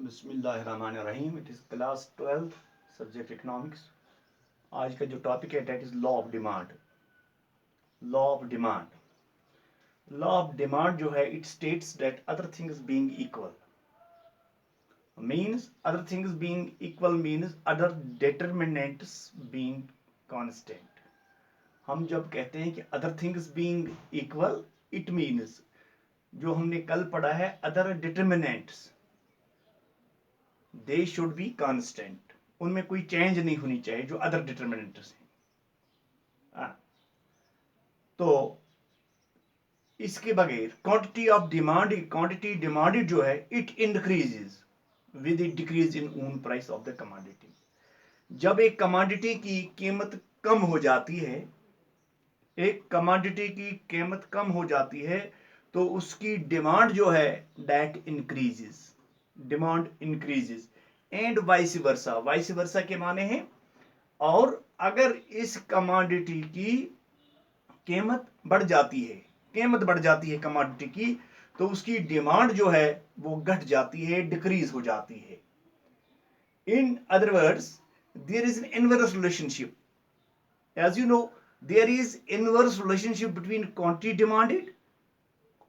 बिस्मिल्लाहिर्रहमानिर्रहीम। It is class 12 subject economics. आज का जो टॉपिक है that is law of demand. Law of demand law of demand जो है it states that other things being equal means other determinants being constant. हम जब कहते हैं कि other things being equal, it means जो हमने कल पढ़ा है other determinants they should be constant, उनमें कोई चेंज नहीं होनी चाहिए जो अदर डिटरमिनेंट्स हैं। तो इसके बगैर क्वांटिटी डिमांडेड जो है it increases with the decrease in own price of the commodity. जब एक कमोडिटी की कीमत कम हो जाती है, तो उसकी डिमांड जो है that demand increases and vice versa के माने हैं। और अगर इस कमोडिटी की कीमत बढ़ जाती है कमोडिटी की, तो उसकी डिमांड जो है वो घट जाती है, डिक्रीज हो जाती है। In other words, there is an inverse relationship. As you know, there is inverse relationship between quantity demanded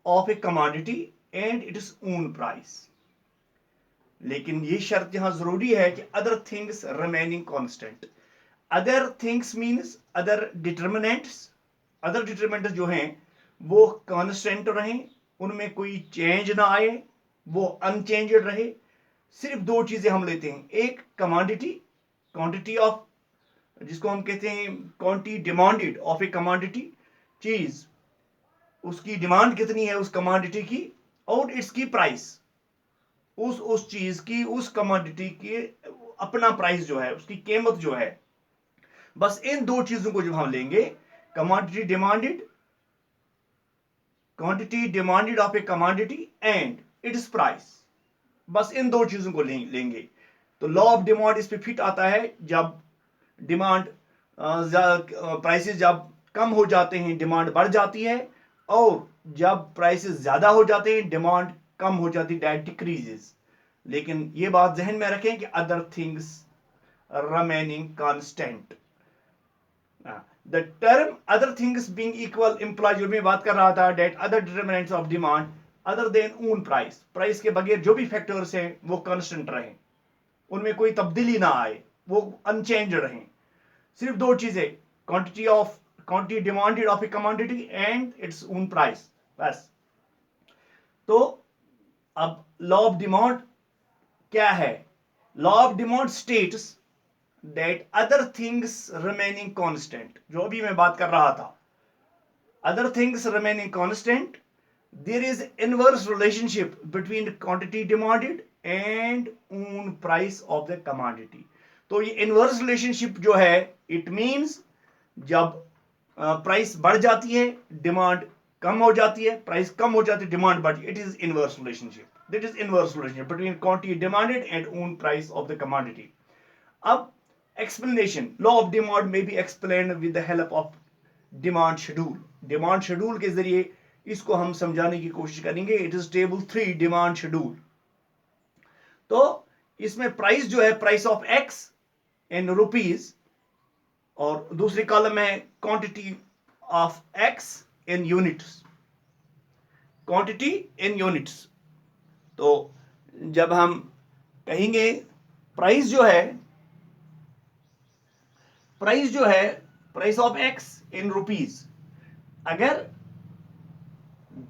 of a commodity and its own price. लेकिन ये शर्त यहां जरूरी है कि other things remaining constant. Other things means other determinants जो हैं वो कांस्टेंट रहें, उनमें कोई चेंज ना आए, वो अनचेंज्ड रहे। सिर्फ दो चीजें हम लेते हैं, एक क्वांटिटी ऑफ, जिसको हम कहते हैं quantity demanded of a commodity, चीज उसकी डिमांड कितनी है उस कमोडिटी की, और इसकी प्राइस, उस चीज की, उस कमोडिटी की अपना प्राइस जो है, उसकी कीमत जो है। बस इन दो चीजों को जब हम लेंगे, quantity demanded of a commodity and it's price, बस इन दो चीजों को लेंगे तो लॉ ऑफ डिमांड इस पे फिट आता है। जब डिमांड प्राइसेस जब कम हो जाते हैं डिमांड बढ़ जाती है, और जब प्राइसेस ज्यादा हो जाते हैं डिमांड कम हो जाती है, दैट डिक्रीजेस। लेकिन ये बात जहन में रखें कि other things remaining constant. The term other things being equal imply, जो मैं बात कर रहा था, that other determinants of demand other than own price के बगैर जो भी फैक्टर्स हैं वो कांस्टेंट रहें, उनमें कोई तब्दीली ना आए, वो अनचेंज रहें। सिर्फ दो चीजें, quantity demanded of a commodity and its own price, बस। तो अब लॉ ऑफ डिमांड क्या है? Law of demand states that other things remaining constant, जो अभी मैं बात कर रहा था, other things remaining constant, there is inverse relationship between quantity demanded and own price of the commodity. तो ये इनवर्स रिलेशनशिप जो है, इट मींस जब प्राइस बढ़ जाती है डिमांड कम हो जाती है, प्राइस कम हो जाती है डिमांड बढ़ती है। It is inverse relationship, that is inverse relationship between quantity demanded and own price of the commodity. अब एक्सप्लेनेशन, लॉ ऑफ डिमांड में B explain with the help of demand schedule के जरिए इसको हम समझाने की कोशिश करेंगे। It is table 3 demand schedule. तो इसमें प्राइस जो है, price of x in rupees, और दूसरी कॉलम है quantity of x in units, quantity in units. तो जब हम कहेंगे प्राइस जो है, price of x in rupees, अगर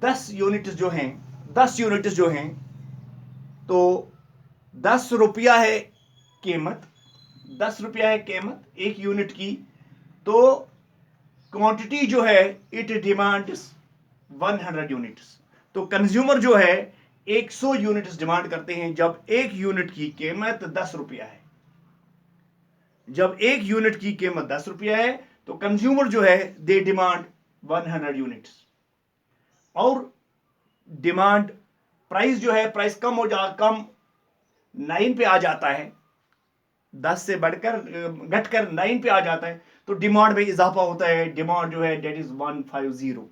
10 यूनिट्स जो हैं, तो 10 रुपया है कीमत, 10 रुपया है कीमत एक यूनिट की। तो क्वांटिटी जो है इट डिमांड्स 100 यूनिट्स। तो कंज्यूमर जो है 100 यूनिट्स डिमांड करते हैं जब एक यूनिट की कीमत 10 रुपया है। जब एक यूनिट की कीमत 10 रुपया है तो कंज्यूमर जो है दे डिमांड 100 यूनिट्स। और डिमांड प्राइस जो है, प्राइस कम 9 पे आ जाता है, 10 से बढ़कर घटकर 9 पे आ जाता है, तो डिमांड में इजाफा होता है। डिमांड जो है डेट इज 150,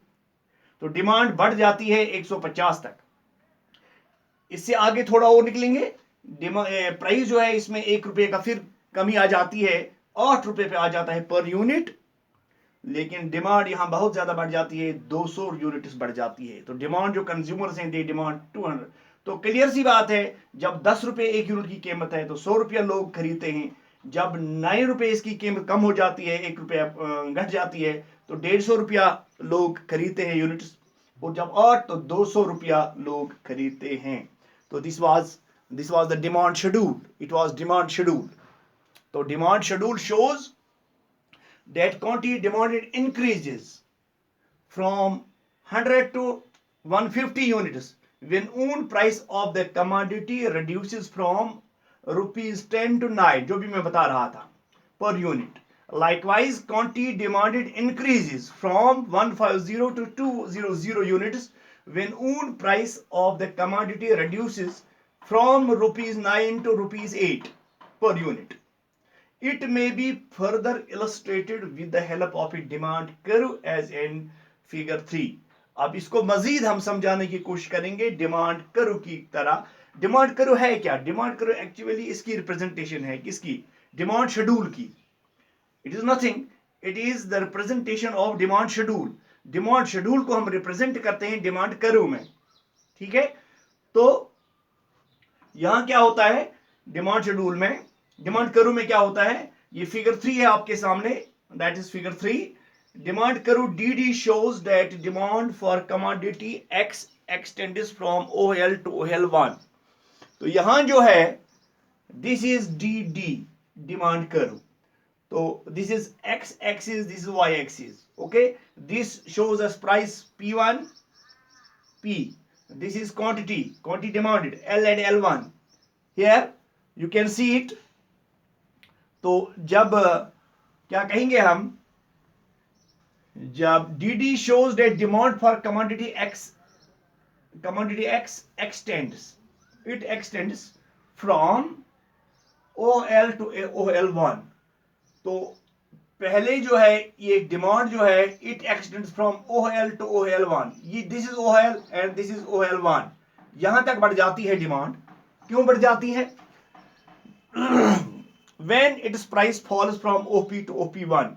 तो डिमांड बढ़ जाती है 150 तक। इससे आगे थोड़ा और निकलेंगे, प्राइस जो है इसमें 1 रुपये का फिर कमी आ जाती है, 8 रुपये पे आ जाता है पर यूनिट, लेकिन डिमांड यहां बहुत ज्यादा बढ़ जाती है, 200 यूनिट्स बढ़ जाती है। तो डिमांड जो कंज्यूमर्स हैं, दे डिमांड 200। तो क्लियर सी बात है, जब 10 रुपये 1 यूनिट की कीमत है तो 100 रुपया लोग खरीदते हैं। जब 9 रुपये इसकी कीमत कम हो जाती है, 1 रुपया घट जाती है, तो 150 रुपया लोग खरीदते हैं यूनिट्स। और जब 8 तो 200 रुपया लोग खरीदते हैं। तो this was the demand schedule, it was demand schedule. तो demand schedule shows that quantity demanded increases from 100 to 150 units when own price of the commodity reduces from rupees 10 to 9, जो भी मैं बता रहा था, per unit. Likewise, quantity demanded increases from 150 to 200 units when own price of the commodity reduces from rupees 9 to rupees 8 per unit. It may be further illustrated with the help of a demand curve as in figure 3. अब इसको मजीद हम समझाने की कोशिश करेंगे demand curve की तरह। Demand curve है क्या? डिमांड कर्व एक्चुअली इसकी रिप्रेजेंटेशन है किसकी? डिमांड शेड्यूल की। It is nothing, it is the representation of demand schedule. Demand schedule को हम रिप्रेजेंट करते हैं डिमांड कर्व में, ठीक है। तो यहां क्या होता है डिमांड शेड्यूल में, डिमांड कर्व में क्या होता है, ये फिगर 3 है आपके सामने, that is figure 3। Demand curve D shows that demand for commodity X extends from OL to OL1। तो यहां जो है this is the demand curve. तो this is X axis, this is Y axis, okay. This shows us price P1 P, this is quantity demanded L and L1, here you can see it। तो जब क्या कहेंगे हम, जब D shows that demand for commodity X extends, it extends from OL to OL1। तो पहले जो है ये डिमांड जो है it extends from OL to OL1, ये this is OL and this is OL1, यहां तक बढ़ जाती है डिमांड। क्यों बढ़ जाती है? when its price falls from OP to OP1,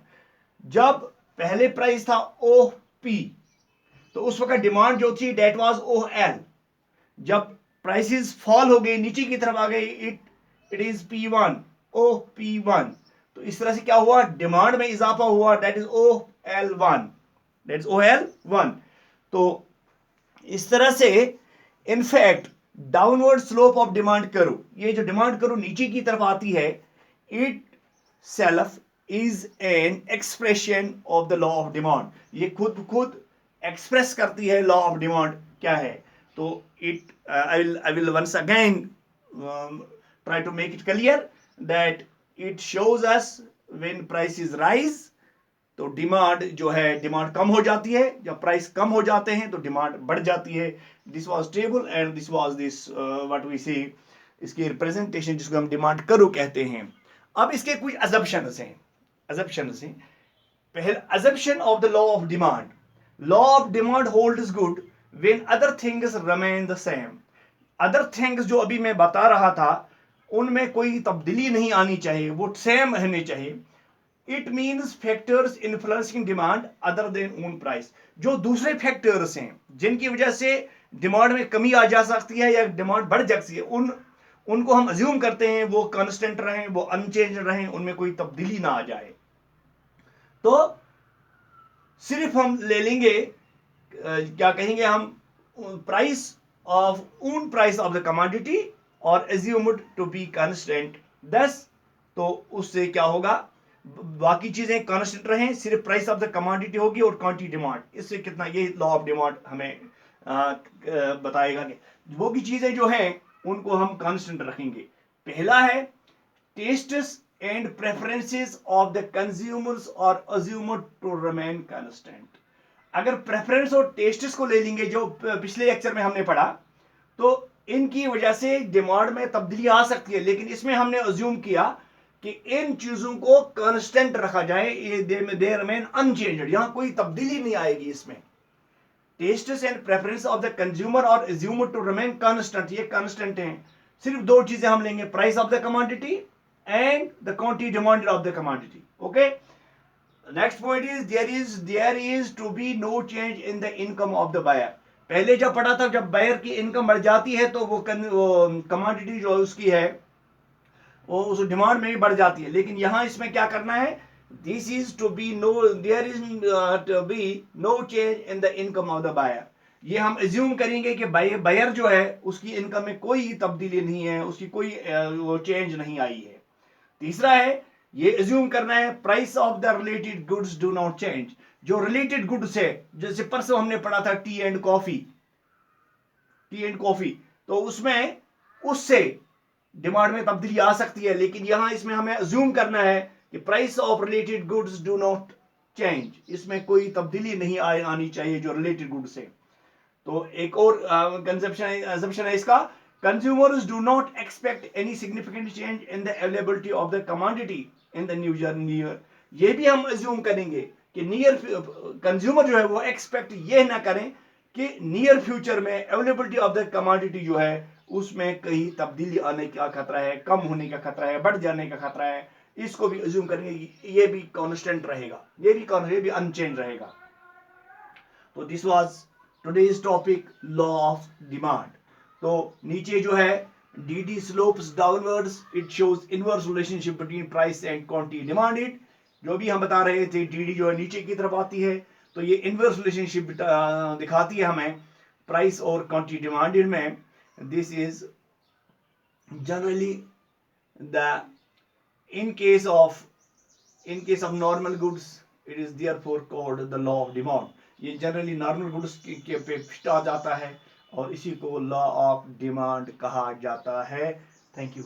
जब पहले प्राइस था OP तो उस वक्त डिमांड जो थी डेट वाज OL। जब प्राइसेस फॉल हो गई, नीचे की तरफ आ गई, इट इज P1 OP1। तो इस तरह से क्या हुआ, डिमांड में इजाफा हुआ, that is OL1, that is OL1। तो इस तरह से in fact downward slope of demand curve, ये जो डिमांड कर्व नीचे की तरफ आती है, it self is an expression of the law of demand. ये खुद एक्सप्रेस करती है लॉ ऑफ डिमांड क्या है। तो it I will once again try to make it clear that it shows us when prices rise, तो demand जो है डिमांड कम हो जाती है, जब प्राइस कम हो जाते हैं तो डिमांड बढ़ जाती है। This was table and this was this what we see, इसकी रिप्रेजेंटेशन जिसको हम डिमांड कर्व कहते हैं। अब इसके कुछ अजम्पशंस हैं। पहले assumption of the law of demand, law of demand holds good when other things remain the same. Other things जो अभी मैं बता रहा था उनमें कोई तब्दीली नहीं आनी चाहिए, वो सेम रहने चाहिए। It means factors influencing demand other than own price, जो दूसरे फैक्टर्स हैं जिनकी वजह से डिमांड में कमी आ जा सकती है या डिमांड बढ़ सकती है, उनको हम अज्यूम करते हैं वो कांस्टेंट रहें, वो अनचेंज रहें, उनमें कोई तब्दीली ना आ जाए। तो सिर्फ हम ले लेंगे क्या कहेंगे हम, price of own price of the commodity और अज्यूम्ड टू बी कांस्टेंट 10। तो उससे क्या होगा, बाकी चीजें कांस्टेंट रहें, सिर्फ प्राइस ऑफ द कमोडिटी होगी और क्वांटिटी डिमांड, इससे कितना, ये लॉ ऑफ डिमांड हमें बताएगा कि वो की चीजें जो हैं उनको हम कांस्टेंट रखेंगे। पहला है tests and preferences of the consumers और अज्यूम्ड टू रिमेन कांस्टेंट। अगर प्रेफरेंस और टेस्ट्स को ले लेंगे जो पिछले लेक्चर में हमने पढ़ा, तो इनकी वजह से डिमांड में तब्दीली आ सकती है, लेकिन इसमें हमने अज्यूम किया कि इन चीजों को कांस्टेंट रखा जाए, ये दे रिमेन अनचेंज्ड, यहां कोई तब्दीली नहीं आएगी इसमें। Tastes and preference of the consumer और अज्यूम्ड टू रिमेन कांस्टेंट, ये कांस्टेंट हैं। सिर्फ दो चीजें हम लेंगे, price of the commodity and the quantity demanded of the commodity. Okay, next point is there is to be no change in the income of the buyer. पहले जब पढ़ा था, जब बायर की इनकम बढ़ जाती है तो वो कमोडिटी जो उसकी है वो उस डिमांड में भी बढ़ जाती है। लेकिन यहां इसमें क्या करना है, this is to be no, there is to be no change in the income of the buyer. ये हम एज्यूम करेंगे कि बायर जो है उसकी इनकम में कोई तब्दीली नहीं है, उसकी कोई वो चेंज नहीं आई है। तीसरा है, ये एज्यूम करना है price of the related goods do not change. जो रिलेटेड गुड्स है, जैसे परसों हमने पढ़ा था टी एंड कॉफी, तो उसमें उससे डिमांड में तब्दीली आ सकती है। लेकिन यहां इसमें हमें अज्यूम करना है कि price of related goods do not change, इसमें कोई तब्दीली नहीं आनी चाहिए जो रिलेटेड गुड्स है। तो एक और कंजप्शन है इसका, consumers do not expect any significant change in the availability of the commodity in the new year. ये भी हम अज्यूम करेंगे कि नियर कंज्यूमर जो है वो एक्सपेक्ट ये ना करें कि नियर फ्यूचर में अवेलेबिलिटी ऑफ द कमोडिटी जो है उसमें कहीं तब्दीली आने का खतरा है, कम होने का खतरा है, बढ़ जाने का खतरा है। इसको भी अज्यूम करेंगे, ये भी कांस्टेंट रहेगा, ये भी अनचेंज रहेगा। तो this was today's topic, law of demand. तो नीचे जो है D slopes downwards, it shows inverse relationship between price and quantity demanded. जो भी हम बता रहे थे, डी जो है नीचे की तरफ आती है, तो ये इनवर्स रिलेशनशिप दिखाती है हमें प्राइस और क्वांटिटी डिमांडेड में। This is generally the in case of normal goods, it is therefore called the law of demand। ये जनरली नॉर्मल गुड्स के पे फिट आ जाता है और इसी को लॉ ऑफ डिमांड कहा जाता है। Thank you.